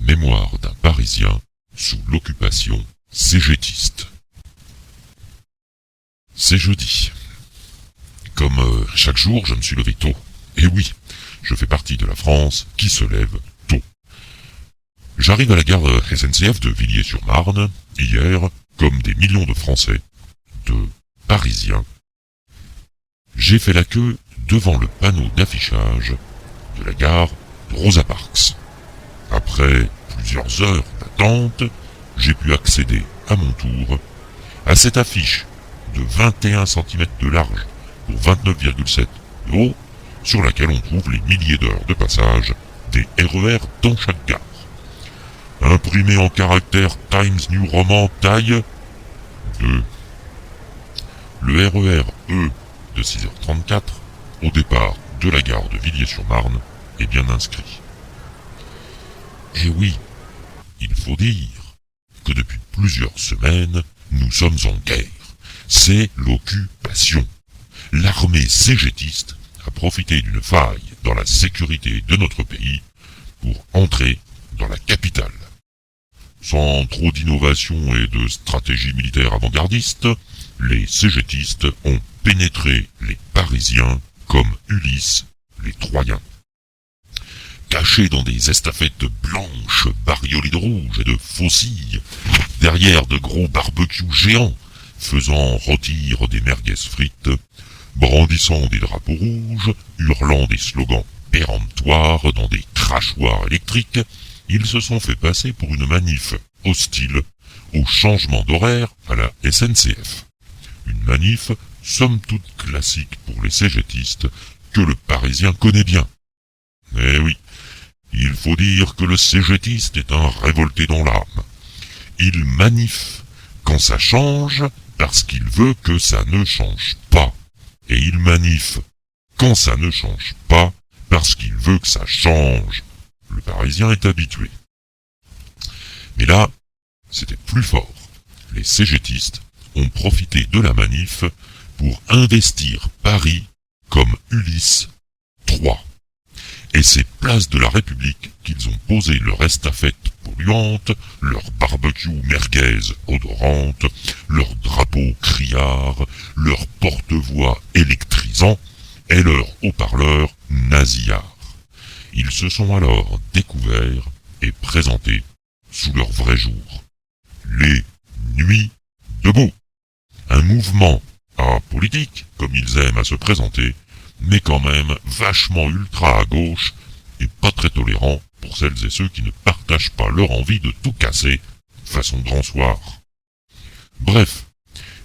Mémoire d'un Parisien sous l'occupation cégétiste. C'est jeudi. Comme chaque jour, je me suis levé tôt. Et oui, je fais partie de la France qui se lève tôt. J'arrive à la gare SNCF de Villiers-sur-Marne, hier, comme des millions de Français, de Parisiens. J'ai fait la queue devant le panneau d'affichage de la gare de Rosa Parks. Après plusieurs heures d'attente, j'ai pu accéder à mon tour à cette affiche de 21 cm de large pour 29,7 de haut, sur laquelle on trouve les milliers d'heures de passage des RER dans chaque gare. Imprimé en caractère Times New Roman taille 2. Le RER E de 6h34, au départ de la gare de Villiers-sur-Marne, est bien inscrit. Et oui, il faut dire que depuis plusieurs semaines, nous sommes en guerre. C'est l'occupation. L'armée cégétiste a profité d'une faille dans la sécurité de notre pays pour entrer dans la capitale. Sans trop d'innovation et de stratégie militaire avant-gardiste, les cégétistes ont pénétré les Parisiens comme Ulysse les Troyens. Cachés dans des estafettes blanches bariolées de rouge et de faucilles, derrière de gros barbecues géants, faisant rôtir des merguez frites, brandissant des drapeaux rouges, hurlant des slogans péremptoires dans des crachoirs électriques, ils se sont fait passer pour une manif hostile au changement d'horaire à la SNCF. Une manif, somme toute classique pour les cégétistes, que le Parisien connaît bien. Eh oui, il faut dire que le cégétiste est un révolté dans l'âme. Il manif quand ça change parce qu'il veut que ça ne change pas. Et il manif quand ça ne change pas parce qu'il veut que ça change. Le Parisien est habitué. Mais là, c'était plus fort. Les cégétistes ont profité de la manif pour investir Paris comme Ulysse III. Et c'est place de la République qu'ils ont posé leur estafette polluante, leur barbecue merguez odorante, leur drapeau criard, leur porte-voix électrisant et leur haut-parleur nasillard. Ils se sont alors découverts et présentés sous leur vrai jour. Les Nuits debout. Un mouvement apolitique, comme ils aiment à se présenter, mais quand même vachement ultra à gauche et pas très tolérant pour celles et ceux qui ne partagent pas leur envie de tout casser façon grand soir. Bref,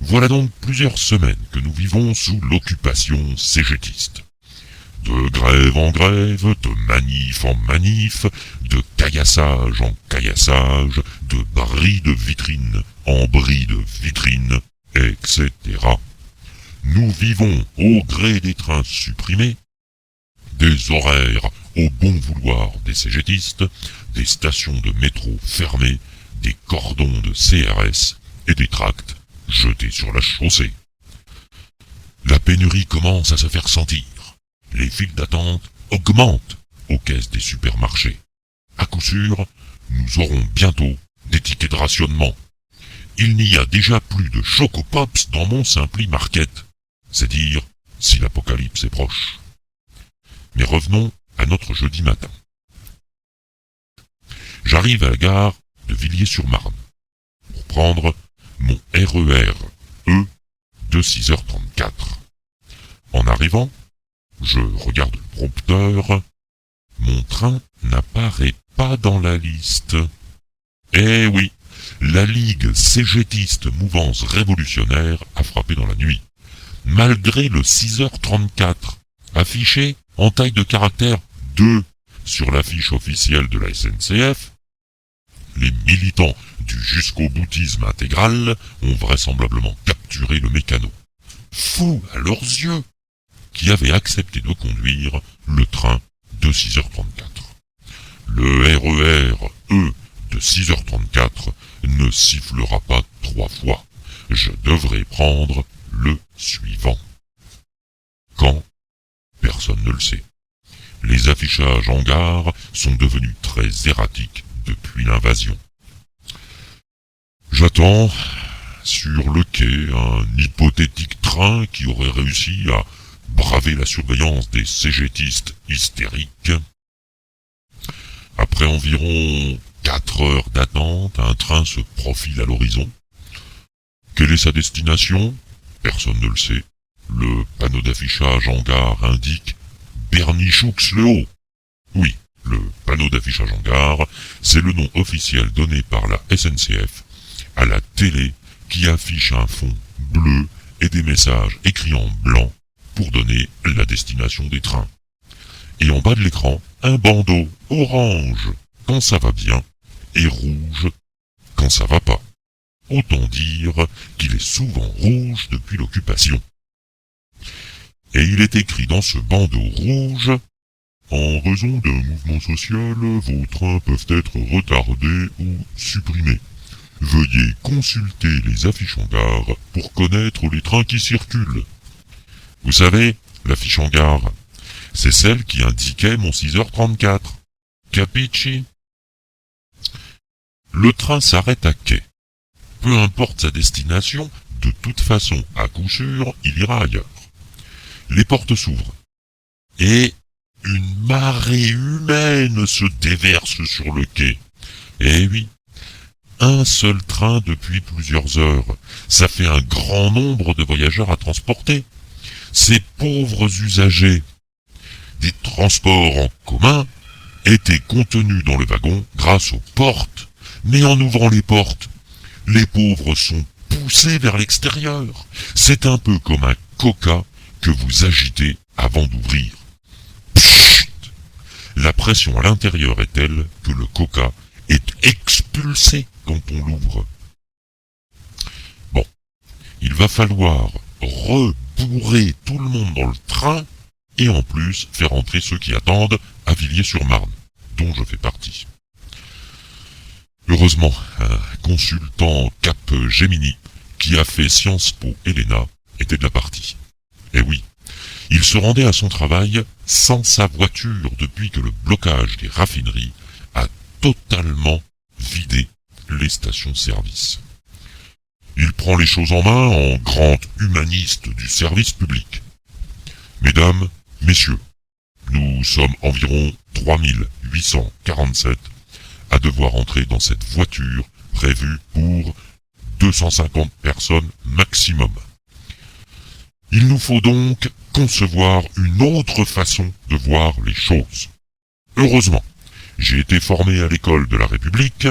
voilà donc plusieurs semaines que nous vivons sous l'occupation cégétiste. De grève en grève, de manif en manif, de caillassage en caillassage, de bris de vitrine en bris de vitrine, etc. Nous vivons au gré des trains supprimés, des horaires au bon vouloir des cégétistes, des stations de métro fermées, des cordons de CRS et des tracts jetés sur la chaussée. La pénurie commence à se faire sentir. Les files d'attente augmentent aux caisses des supermarchés. À coup sûr, nous aurons bientôt des tickets de rationnement. Il n'y a déjà plus de Choco Pops dans mon Simply Market. C'est dire si l'apocalypse est proche. Mais revenons à notre jeudi matin. J'arrive à la gare de Villiers-sur-Marne pour prendre mon RER E de 6h34. En arrivant, je regarde le prompteur. Mon train n'apparaît pas dans la liste. Eh oui, la Ligue cégétiste Mouvance Révolutionnaire a frappé dans la nuit. Malgré le 6h34, affiché en taille de caractère 2 sur l'affiche officielle de la SNCF, les militants du jusqu'au boutisme intégral ont vraisemblablement capturé le mécano, fou à leurs yeux, qui avait accepté de conduire le train de 6h34. Le RER E de 6h34 ne sifflera pas 3 fois. Je devrais prendre le suivant. Quand? Personne ne le sait. Les affichages en gare sont devenus très erratiques depuis l'invasion. J'attends sur le quai un hypothétique train qui aurait réussi à braver la surveillance des cégétistes hystériques. Après environ 4 heures d'attente, un train se profile à l'horizon. Quelle est sa destination? Personne ne le sait. Le panneau d'affichage en gare indique Bernichoux-le-Haut. Oui, le panneau d'affichage en gare, c'est le nom officiel donné par la SNCF à la télé qui affiche un fond bleu et des messages écrits en blanc pour donner la destination des trains. Et en bas de l'écran, un bandeau orange quand ça va bien et rouge quand ça va pas. Autant dire qu'il est souvent rouge depuis l'occupation. Et il est écrit dans ce bandeau rouge: en raison d'un mouvement social, vos trains peuvent être retardés ou supprimés. Veuillez consulter les affiches en gare pour connaître les trains qui circulent. Vous savez, l'affiche en gare, c'est celle qui indiquait mon 6h34. Capici? Le train s'arrête à quai. Peu importe sa destination, de toute façon, à coup sûr, il ira ailleurs. Les portes s'ouvrent. Et une marée humaine se déverse sur le quai. Eh oui, un seul train depuis plusieurs heures. Ça fait un grand nombre de voyageurs à transporter. Ces pauvres usagers des transports en commun étaient contenus dans le wagon grâce aux portes. Mais en ouvrant les portes, les pauvres sont poussés vers l'extérieur. C'est un peu comme un coca que vous agitez avant d'ouvrir. Psst. La pression à l'intérieur est telle que le coca est expulsé quand on l'ouvre. Bon, il va falloir rebourrer tout le monde dans le train et en plus faire entrer ceux qui attendent à Villiers-sur-Marne, dont je fais partie. Heureusement, un consultant Cap Gemini qui a fait Sciences Po Helena était de la partie. Eh oui, il se rendait à son travail sans sa voiture depuis que le blocage des raffineries a totalement vidé les stations-service. Il prend les choses en main en grand humaniste du service public. Mesdames, messieurs, nous sommes environ 3847 à devoir entrer dans cette voiture prévue pour 250 personnes maximum. Il nous faut donc concevoir une autre façon de voir les choses. Heureusement, j'ai été formé à l'école de la République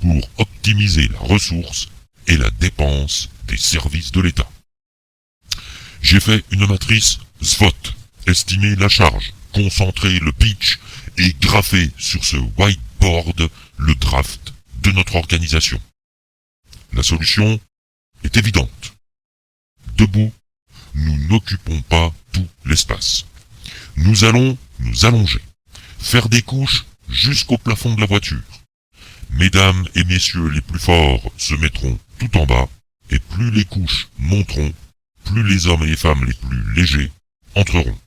pour optimiser la ressource et la dépense des services de l'État. J'ai fait une matrice SWOT, estimer la charge, concentrer le pitch et graffer sur ce whiteboard le draft de notre organisation. La solution est évidente. Debout, nous n'occupons pas tout l'espace. Nous allons nous allonger, faire des couches jusqu'au plafond de la voiture. Mesdames et messieurs les plus forts se mettront tout en bas, et plus les couches monteront, plus les hommes et les femmes les plus légers entreront.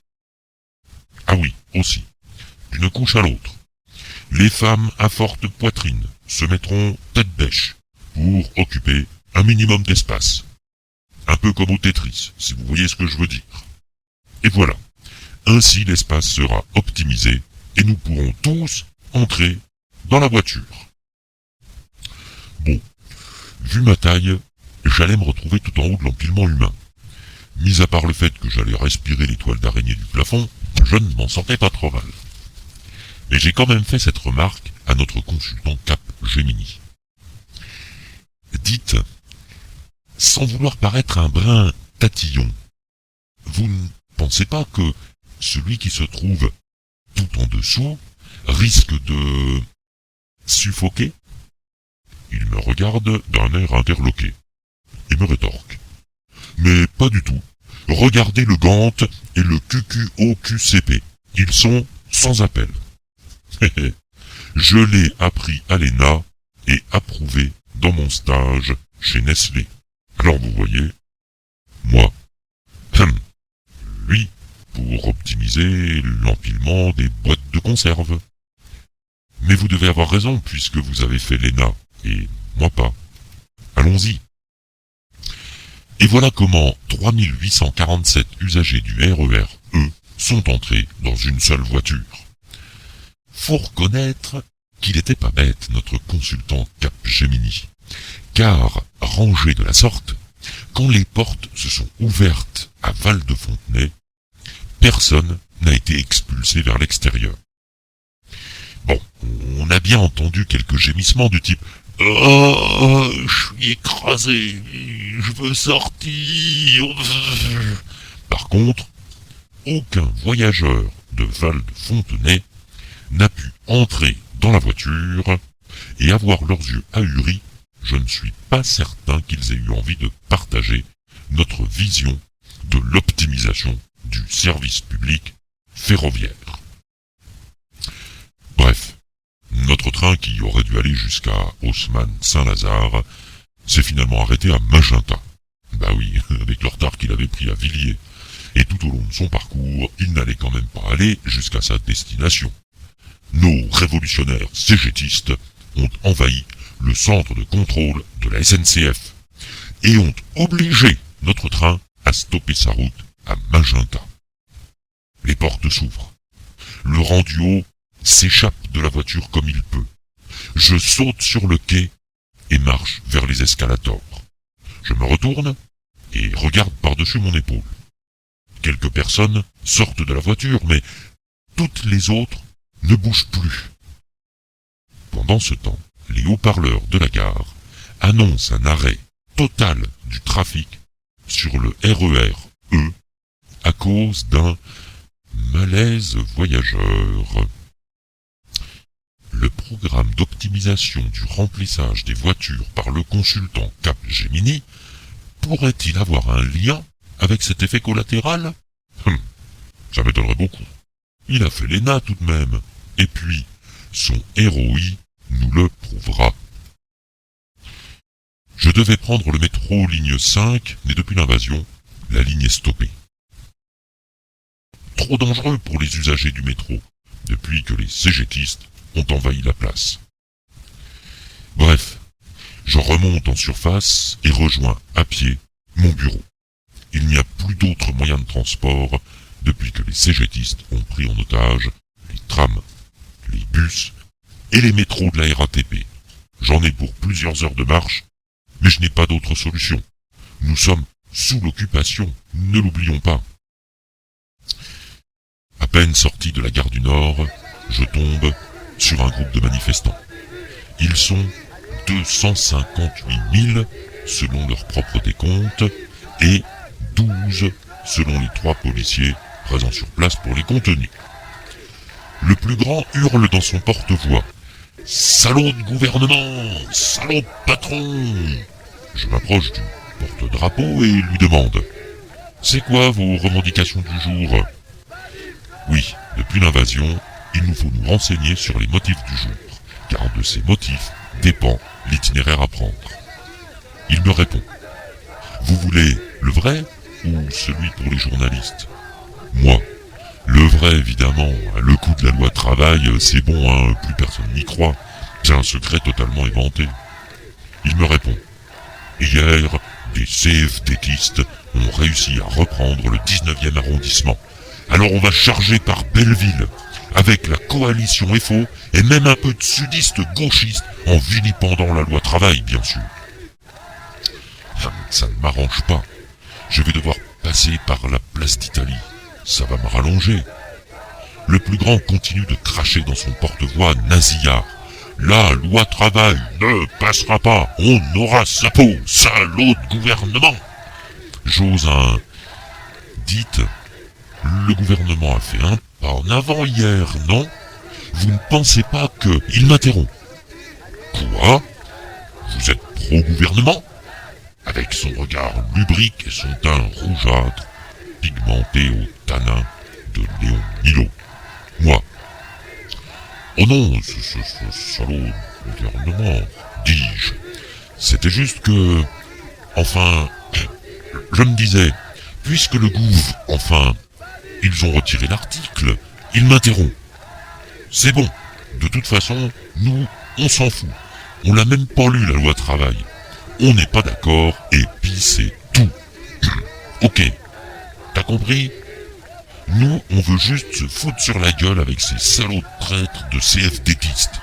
Ah oui, aussi, d'une couche à l'autre. Les femmes à forte poitrine se mettront tête bêche pour occuper un minimum d'espace. Un peu comme au Tetris, si vous voyez ce que je veux dire. Et voilà, ainsi l'espace sera optimisé et nous pourrons tous entrer dans la voiture. Bon, vu ma taille, j'allais me retrouver tout en haut de l'empilement humain. Mis à part le fait que j'allais respirer les toiles d'araignée du plafond, je ne m'en sentais pas trop mal. Mais j'ai quand même fait cette remarque à notre consultant Cap Gemini. Dites, sans vouloir paraître un brin tatillon, vous ne pensez pas que celui qui se trouve tout en dessous risque de suffoquer? Il me regarde d'un air interloqué et me rétorque. Mais pas du tout. Regardez le Gantt et le QQOQCP. Ils sont sans appel. Je l'ai appris à l'ENA et approuvé dans mon stage chez Nestlé. Alors vous voyez, moi, lui, pour optimiser l'empilement des boîtes de conserve. Mais vous devez avoir raison, puisque vous avez fait l'ENA, et moi pas. Allons-y. Et voilà comment 3847 usagers du RER E sont entrés dans une seule voiture. Faut reconnaître qu'il était pas bête, notre consultant Capgemini. Car, rangé de la sorte, quand les portes se sont ouvertes à Val-de-Fontenay, personne n'a été expulsé vers l'extérieur. Bon, on a bien entendu quelques gémissements du type « Oh, je suis écrasé, je veux sortir !» Par contre, aucun voyageur de Val-de-Fontenay n'a pu entrer dans la voiture et avoir leurs yeux ahuris. Je ne suis pas certain qu'ils aient eu envie de partager notre vision de l'optimisation du service public ferroviaire. Bref, notre train qui aurait dû aller jusqu'à Haussmann-Saint-Lazare s'est finalement arrêté à Magenta. Bah oui, avec le retard qu'il avait pris à Villiers. Et tout au long de son parcours, il n'allait quand même pas aller jusqu'à sa destination. Nos révolutionnaires cégétistes ont envahi le centre de contrôle de la SNCF et ont obligé notre train à stopper sa route à Magenta. Les portes s'ouvrent. Le rendu s'échappe de la voiture comme il peut. Je saute sur le quai et marche vers les escalators. Je me retourne et regarde par-dessus mon épaule. Quelques personnes sortent de la voiture, mais toutes les autres ne bougent plus. Pendant ce temps, les haut-parleurs de la gare annoncent un arrêt total du trafic sur le RER E à cause d'un malaise voyageur. Le programme d'optimisation du remplissage des voitures par le consultant Capgemini pourrait-il avoir un lien avec cet effet collatéral ? Ça m'étonnerait beaucoup. Il a fait l'ENA tout de même. Et puis, son ROI nous le prouvera. Je devais prendre le métro ligne 5, mais depuis l'invasion, la ligne est stoppée. Trop dangereux pour les usagers du métro, depuis que les cégétistes ont envahi la place. Bref, je remonte en surface et rejoins à pied mon bureau. Il n'y a plus d'autres moyens de transport depuis que les cégétistes ont pris en otage les trams, les bus et les métros de la RATP. J'en ai pour plusieurs heures de marche, mais je n'ai pas d'autre solution. Nous sommes sous l'occupation, ne l'oublions pas. À peine sorti de la gare du Nord, je tombe sur un groupe de manifestants. Ils sont 258 000 selon leur propre décompte et 12 selon les 3 policiers présents sur place pour les contenir. Le plus grand hurle dans son porte-voix. « Salaud de gouvernement! Salaud de patron !» Je m'approche du porte-drapeau et lui demande « C'est quoi vos revendications du jour ?» Oui, depuis l'invasion, il nous faut nous renseigner sur les motifs du jour, car de ces motifs dépend l'itinéraire à prendre. Il me répond « Vous voulez le vrai ou celui pour les journalistes ?» Moi, le vrai évidemment, le coup de la loi travail, c'est bon, hein, plus personne n'y croit, c'est un secret totalement inventé. Il me répond « Hier, des CFDTistes ont réussi à reprendre le 19e arrondissement. Alors on va charger par Belleville, avec la coalition FO et même un peu de sudistes gauchistes en vilipendant la loi travail, bien sûr. Ça ne m'arrange pas. Je vais devoir passer par la place d'Italie. Ça va me rallonger. Le plus grand continue de cracher dans son porte-voix nasillard. La loi travail ne passera pas. On aura sa peau, salaud de gouvernement. J'ose un... Dites... Le gouvernement a fait un pas en avant hier, non? Vous ne pensez pas que... Il m'interrompt. Quoi? Vous êtes pro-gouvernement? Avec son regard lubrique et son teint rougeâtre, pigmenté au tanin de Léon Milo. Moi. Oh non, ce salaud de gouvernement, dis-je. C'était juste que... Enfin... Je me disais, puisque le gouv... Enfin... Ils ont retiré l'article. Il m'interrompt. C'est bon. De toute façon, nous, on s'en fout. On l'a même pas lu, la loi travail. On n'est pas d'accord, et puis c'est tout. Ok, t'as compris? Nous, on veut juste se foutre sur la gueule avec ces salauds de traîtres de CFDtistes.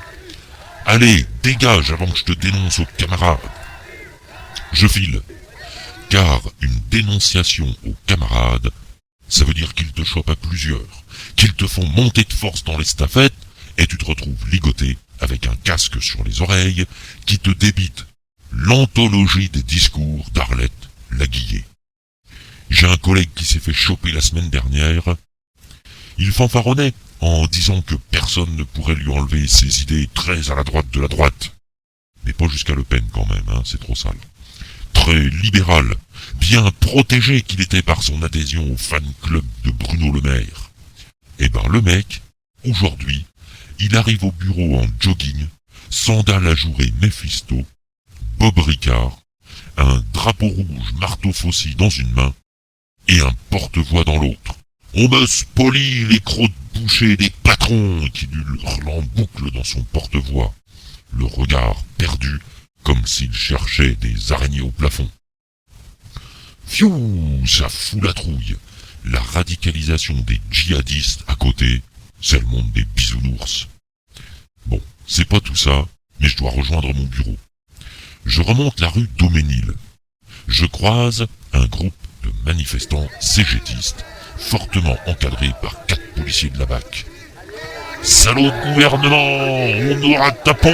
Allez, dégage avant que je te dénonce aux camarades. Je file. Car une dénonciation aux camarades, ça veut dire qu'ils te chopent à plusieurs, qu'ils te font monter de force dans l'estafette, et tu te retrouves ligoté avec un casque sur les oreilles qui te débite l'anthologie des discours d'Arlette Laguiller. J'ai un collègue qui s'est fait choper la semaine dernière. Il fanfaronnait en disant que personne ne pourrait lui enlever ses idées très à la droite de la droite. Mais pas jusqu'à Le Pen quand même, hein, c'est trop sale. Très libéral, bien protégé qu'il était par son adhésion au fan club de Bruno Le Maire. Eh ben le mec, aujourd'hui, il arrive au bureau en jogging, sandales ajourées Mephisto, Bob Ricard, un drapeau rouge marteau faucille dans une main et un porte-voix dans l'autre. On me spolie les crocs de boucher des patrons qui lui hurlent en boucle dans son porte-voix, le regard perdu comme s'il cherchait des araignées au plafond. Fiou, ça fout la trouille. La radicalisation des djihadistes à côté, c'est le monde des bisounours. Bon, c'est pas tout ça, mais je dois rejoindre mon bureau. Je remonte la rue Daumesnil. Je croise un groupe de manifestants cégétistes, fortement encadrés par 4 policiers de la BAC. « Salaud de gouvernement, on aura ta peau !»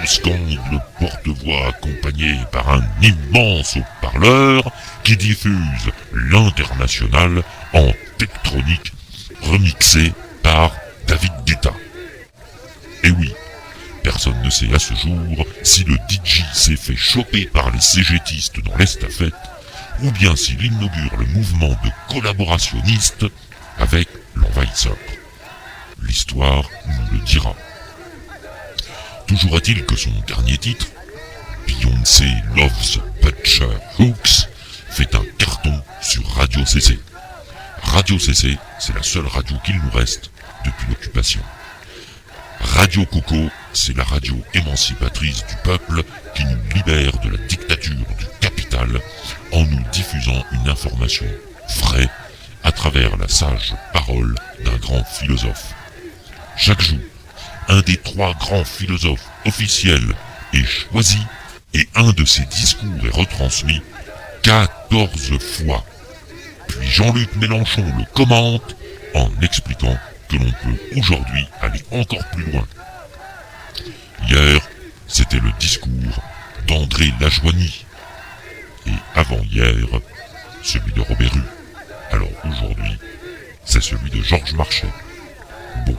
scande le porte-voix accompagné par un immense haut-parleur qui diffuse l'International en tectronique remixé par David Guetta. Et oui, personne ne sait à ce jour si le DJ s'est fait choper par les cégétistes dans l'estafette ou bien s'il inaugure le mouvement de collaborationnistes avec l'envahisseur. L'histoire nous le dira. Toujours est-il que son dernier titre, Beyoncé Loves Butcher Hooks, fait un carton sur Radio CC. Radio CC, c'est la seule radio qu'il nous reste depuis l'occupation. Radio Coco, c'est la radio émancipatrice du peuple qui nous libère de la dictature du capital en nous diffusant une information vraie à travers la sage parole d'un grand philosophe. Chaque jour, un des 3 grands philosophes officiels est choisi et un de ses discours est retransmis 14 fois. Puis Jean-Luc Mélenchon le commente en expliquant que l'on peut aujourd'hui aller encore plus loin. Hier, c'était le discours d'André Lajoigny. Et avant-hier, celui de Robert Rue. Alors aujourd'hui, c'est celui de Georges Marchais. Bon.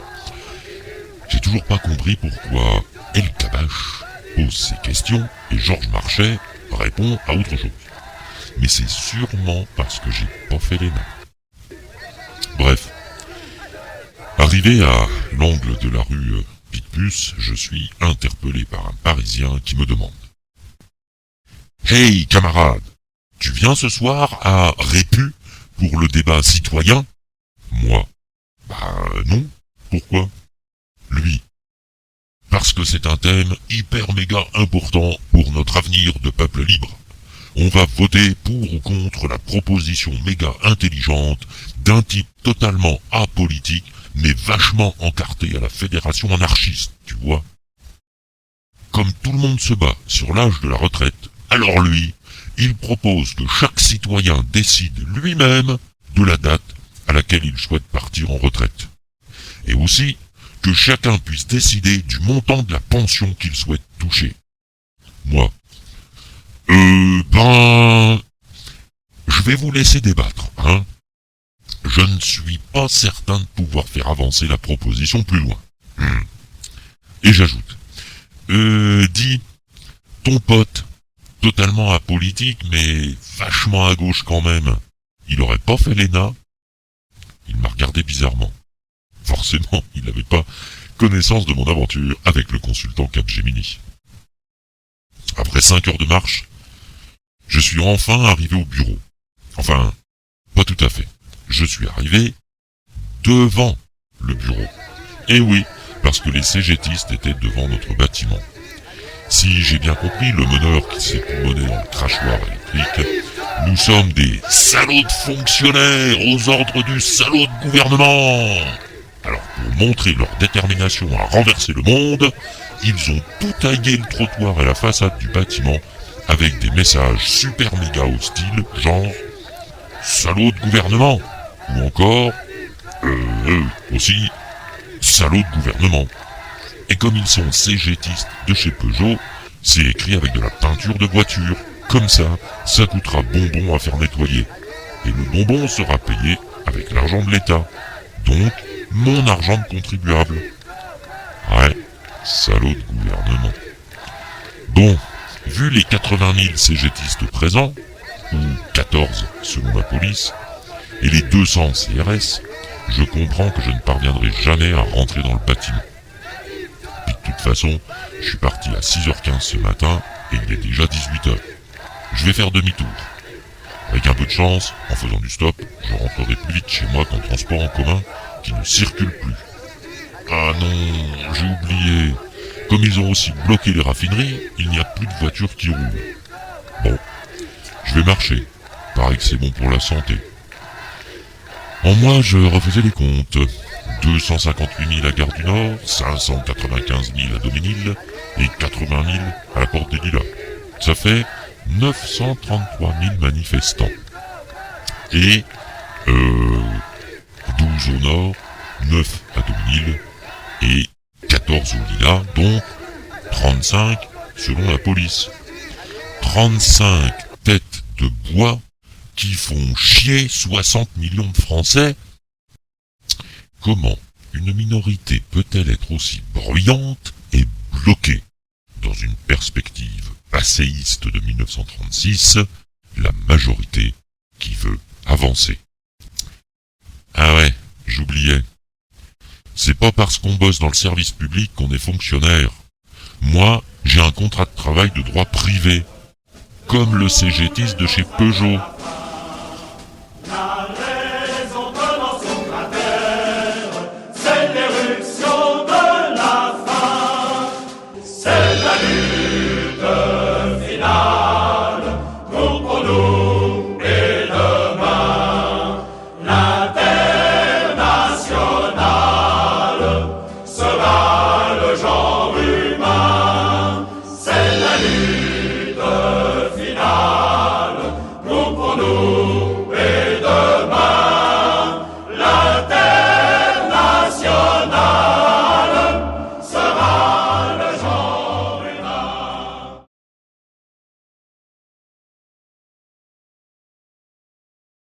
J'ai toujours pas compris pourquoi El Kabbach pose ses questions et Georges Marchais répond à autre chose. Mais c'est sûrement parce que j'ai pas fait l'ENA. Bref. Arrivé à l'angle de la rue Picpus, je suis interpellé par un Parisien qui me demande « Hey camarade, tu viens ce soir à Répu pour le débat citoyen ?» Moi, non, pourquoi ? Lui, parce que c'est un thème hyper méga important pour notre avenir de peuple libre. On va voter pour ou contre la proposition méga intelligente d'un type totalement apolitique mais vachement encarté à la fédération anarchiste, tu vois. Comme tout le monde se bat sur l'âge de la retraite, alors lui, il propose que chaque citoyen décide lui-même de la date à laquelle il souhaite partir en retraite. Et aussi, que chacun puisse décider du montant de la pension qu'il souhaite toucher. Moi, je vais vous laisser débattre, hein. Je ne suis pas certain de pouvoir faire avancer la proposition plus loin. Et j'ajoute, dis, ton pote, totalement apolitique, mais vachement à gauche quand même, il aurait pas fait l'ENA? Il m'a regardé bizarrement. Forcément, il n'avait pas connaissance de mon aventure avec le consultant Capgemini. Après 5 heures de marche, je suis enfin arrivé au bureau. Enfin, pas tout à fait. Je suis arrivé devant le bureau. Et oui, parce que les CGTistes étaient devant notre bâtiment. Si j'ai bien compris, le meneur qui s'est poumonné dans le crachoir électrique, nous sommes des salauds de fonctionnaires aux ordres du salaud de gouvernement. Alors, pour montrer leur détermination à renverser le monde, ils ont tout taillé le trottoir et la façade du bâtiment avec des messages super méga hostiles, genre « salaud de gouvernement » ou encore aussi « salaud de gouvernement ». Et comme ils sont CGTistes de chez Peugeot, c'est écrit avec de la peinture de voiture. Comme ça coûtera bonbon à faire nettoyer. Et le bonbon sera payé avec l'argent de l'État. Donc, mon argent de contribuable. Ouais, salaud de gouvernement. Bon, vu les 80 000 CGTistes présents, ou 14 selon la police, et les 200 CRS, je comprends que je ne parviendrai jamais à rentrer dans le bâtiment. Puis de toute façon, je suis parti à 6h15 ce matin, et il est déjà 18h. Je vais faire demi-tour. Avec un peu de chance, en faisant du stop, je rentrerai plus vite chez moi qu'en transport en commun qui ne circule plus. Ah non, j'ai oublié. Comme ils ont aussi bloqué les raffineries, il n'y a plus de voitures qui roulent. Bon, je vais marcher. Paraît que c'est bon pour la santé. En moi, je refaisais les comptes. 258 000 à Gare du Nord, 595 000 à Doménil et 80 000 à la Porte des Lilas. Ça fait 933 000 manifestants. Et 12 au nord, 9 à Doménil et 14 au Lilas, donc 35 selon la police. 35 têtes de bois qui font chier 60 millions de Français. Comment une minorité peut-elle être aussi bruyante et bloquée dans une perspective passéiste de 1936, la majorité qui veut avancer? Ah ouais, j'oubliais. C'est pas parce qu'on bosse dans le service public qu'on est fonctionnaire. Moi, j'ai un contrat de travail de droit privé, comme le CGTiste de chez Peugeot. La raison commence au cratère, c'est l'éruption de la faim, c'est la lutte.